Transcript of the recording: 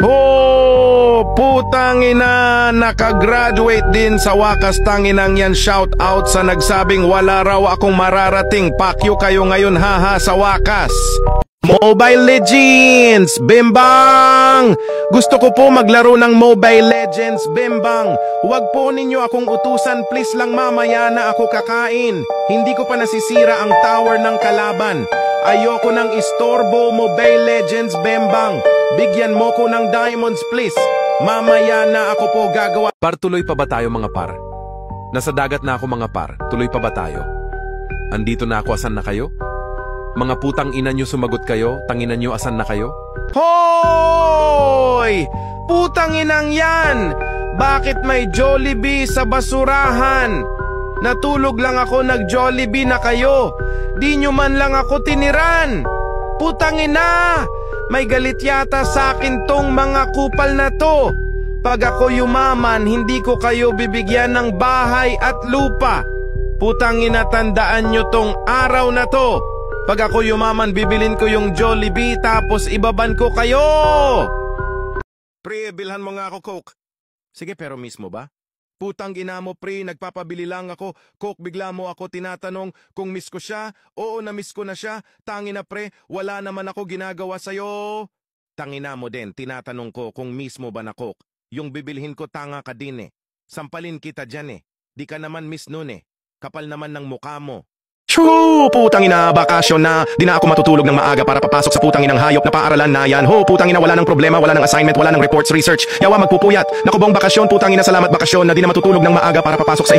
Oh, putang ina, nakagraduate din sa wakas. Tanginang yan, shout out sa nagsabing wala raw akong mararating. Pakyo kayo ngayon, haha, sa wakas. Mobile Legends, Bembang! Gusto ko po maglaro ng Mobile Legends, Bembang. Huwag po ninyo akong utusan, please lang, mamaya na ako kakain. Hindi ko pa nasisira ang tower ng kalaban. Ayoko ng istorbo, Mobile Legends, Bembang. Bigyan mo ko ng diamonds, please. Mamaya na ako po gagawa. Par, tuloy pa ba tayo mga par? Nasa dagat na ako mga par, tuloy pa ba tayo? Andito na ako, asan na kayo? Mga putang ina nyo, sumagot kayo, tanginan nyo, asan na kayo? Hoy! Putang inang yan! Bakit may Jollibee sa basurahan? Natulog lang ako, nag-Jollibee na kayo. Di nyo man lang ako tiniran. Putang ina! May galit yata sa akin tong mga kupal na to. Pag ako yumaman, hindi ko kayo bibigyan ng bahay at lupa. Putang ina, tandaan nyo tong araw na to. Pag ako yumaman, bibilin ko yung Jollibee tapos ibaban ko kayo! Pre, bilhan mo nga ako Coke. Sige, pero mismo ba? Putang ina mo, pre, nagpapabili lang ako. Coke, bigla mo ako tinatanong kung miss ko siya. Oo, na-miss ko na siya. Tangina pre, wala naman ako ginagawa sa'yo. Tangina mo din, tinatanong ko kung mismo ba na Coke. Yung bibilhin ko, tanga ka din eh. Sampalin kita dyan eh. Di ka naman miss nun eh. Kapal naman ng mukha mo. Shoo! Putang ina, bakasyon na. Di na ako matutulog ng maaga para papasok sa putang inang hayop na paaralan na yan. Ho, putang ina, wala ng problema, wala ng assignment, wala ng reports, research. Yawa, magpupuyat. Naku, buong bakasyon, putang ina, salamat bakasyon na di na matutulog ng maaga para papasok sa